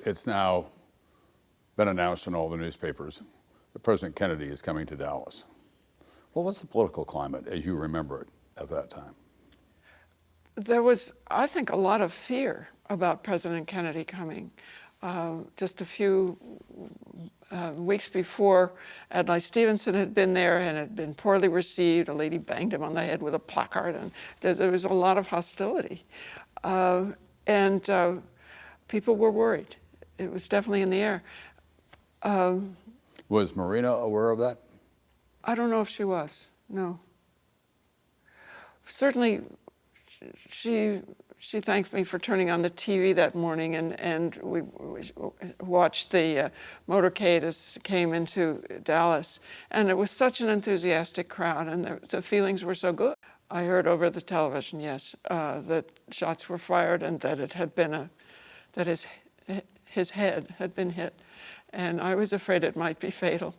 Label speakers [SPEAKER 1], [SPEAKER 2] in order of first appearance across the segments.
[SPEAKER 1] it's now been announced in all the newspapers that President Kennedy is coming to Dallas. What was the political climate as you remember it at that time?
[SPEAKER 2] There was, I think, a lot of fear about President Kennedy coming. Just a few weeks before, Adlai Stevenson had been there and had been poorly received. A lady banged him on the head with a placard, and there was a lot of hostility. And people were worried. It was definitely in the air.
[SPEAKER 1] Was Marina aware of that?
[SPEAKER 2] I don't know if she was, no. Certainly, she thanked me for turning on the TV that morning, and we watched the motorcade as it came into Dallas. And it was such an enthusiastic crowd, and the feelings were so good. I heard over the television, yes, that shots were fired and that it had been that his head had been hit. And I was afraid it might be fatal.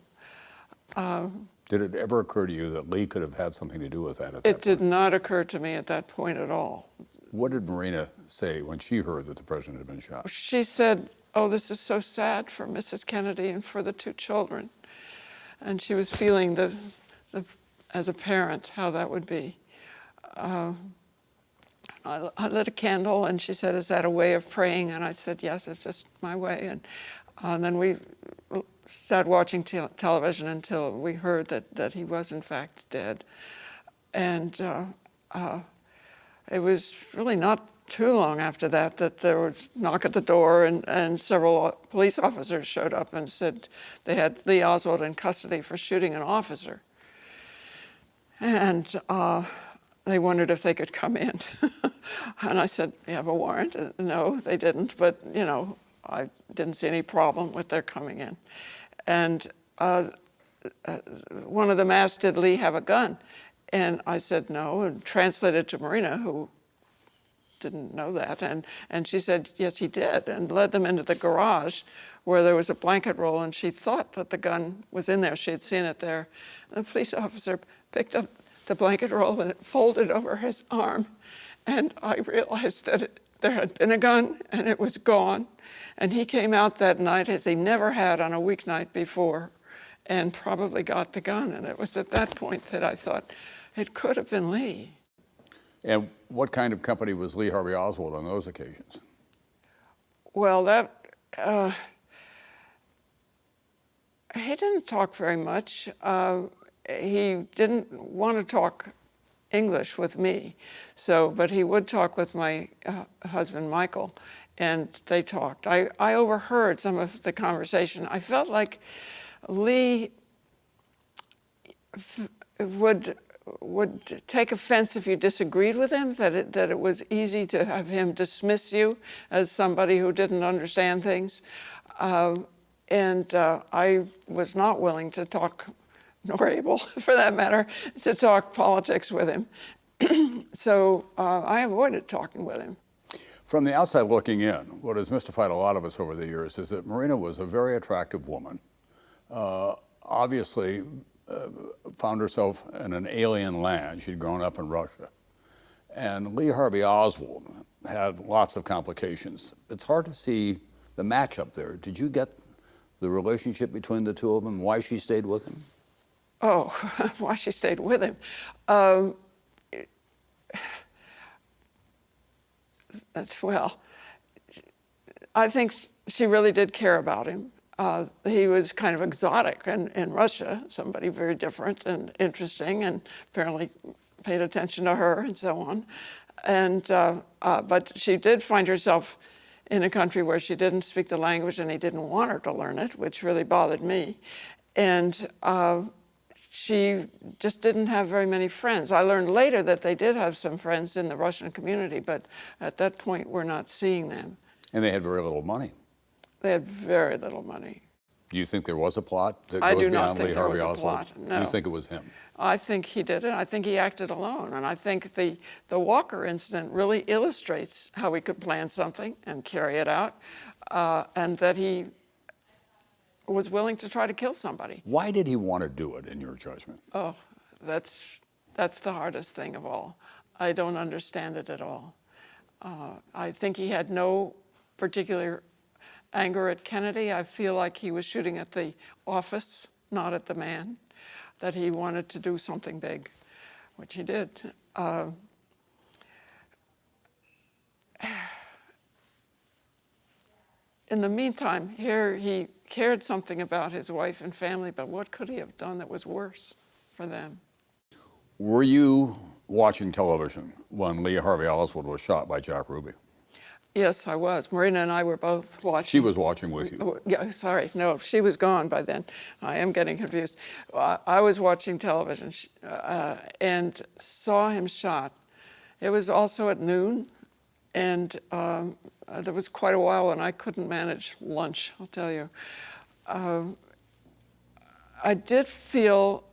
[SPEAKER 1] Did it ever occur to you that Lee could have had something to do with that at that point?
[SPEAKER 2] It did not occur to me at that point at all.
[SPEAKER 1] What did Marina say when she heard that the president had been shot?
[SPEAKER 2] She said, "Oh, this is so sad for Mrs. Kennedy and for the two children." And she was feeling as a parent, how that would be. I lit a candle, and she said, "Is that a way of praying?" And I said, "Yes, it's just my way." And then we sat watching television until we heard that he was in fact dead. And it was really not too long after that there was a knock at the door, and several police officers showed up and said they had Lee Oswald in custody for shooting an officer. And they wondered if they could come in. And I said, "You have a warrant?" No, they didn't, but I didn't see any problem with their coming in. And one of them asked, "Did Lee have a gun?" And I said no, and translated to Marina, who didn't know that. And she said, "Yes, he did," and led them into the garage where there was a blanket roll, and she thought that the gun was in there. She had seen it there. And the police officer picked up the blanket roll, and it folded over his arm. And I realized that there had been a gun, and it was gone. And he came out that night, as he never had on a weeknight before, and probably got the gun. And it was at that point that I thought, it could have been Lee.
[SPEAKER 1] And what kind of company was Lee Harvey Oswald on those occasions?
[SPEAKER 2] Well, he didn't talk very much. He didn't want to talk English with me, but he would talk with my husband, Michael, and they talked. I overheard some of the conversation. I felt like Lee would take offense if you disagreed with him, that it was easy to have him dismiss you as somebody who didn't understand things. And I was not willing to talk, nor able, for that matter, to talk politics with him. So I avoided talking with him.
[SPEAKER 1] From the outside looking in, what has mystified a lot of us over the years is that Marina was a very attractive woman, obviously found herself in an alien land. She'd grown up in Russia. And Lee Harvey Oswald had lots of complications. It's hard to see the matchup there. Did you get the relationship between the two of them, why she stayed with him?
[SPEAKER 2] Oh, why she stayed with him. Well, I think she really did care about him. He was kind of exotic in Russia, somebody very different and interesting, and apparently paid attention to her and so on. And but she did find herself in a country where she didn't speak the language, and he didn't want her to learn it, which really bothered me. And she just didn't have very many friends. I learned later that they did have some friends in the Russian community, but at that point, we're not seeing them.
[SPEAKER 1] And they had very little money.
[SPEAKER 2] They had very little money.
[SPEAKER 1] Do you think there was a plot that
[SPEAKER 2] I
[SPEAKER 1] goes
[SPEAKER 2] do not
[SPEAKER 1] beyond
[SPEAKER 2] think
[SPEAKER 1] Lee
[SPEAKER 2] there
[SPEAKER 1] Harvey
[SPEAKER 2] was a
[SPEAKER 1] Oswald?
[SPEAKER 2] plot, no.
[SPEAKER 1] You think it was him?
[SPEAKER 2] I think he did it. I think he acted alone. And I think the Walker incident really illustrates how we could plan something and carry it out, and that he was willing to try to kill somebody.
[SPEAKER 1] Why did he want to do it, in your judgment?
[SPEAKER 2] Oh, that's the hardest thing of all. I don't understand it at all. I think he had no particular anger at Kennedy. I feel like he was shooting at the office, not at the man, that he wanted to do something big, which he did. In the meantime, here he cared something about his wife and family, but what could he have done that was worse for them?
[SPEAKER 1] Were you watching television when Lee Harvey Oswald was shot by Jack Ruby?
[SPEAKER 2] Yes, I was. Marina and I were both watching.
[SPEAKER 1] She was watching with you.
[SPEAKER 2] Oh, yeah, sorry. No, she was gone by then. I am getting confused. I was watching television and saw him shot. It was also at noon, and there was quite a while when I couldn't manage lunch, I'll tell you. I did feel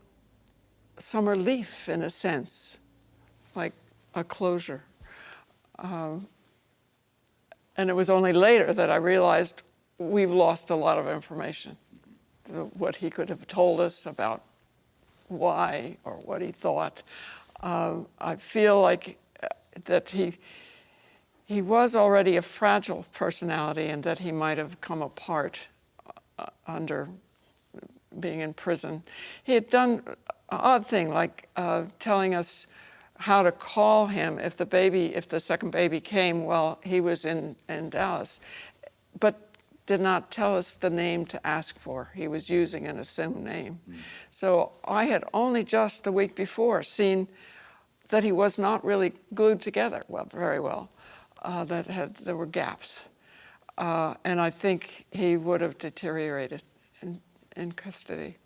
[SPEAKER 2] some relief in a sense, like a closure. And it was only later that I realized we've lost a lot of information. What he could have told us about why or what he thought. I feel like that he was already a fragile personality and that he might have come apart under being in prison. He had done an odd thing, like telling us how to call him if the second baby came while he was in Dallas, but did not tell us the name to ask for. He was using an assumed name. So I had only just the week before seen that he was not really glued together very well, there were gaps. And I think he would have deteriorated in custody.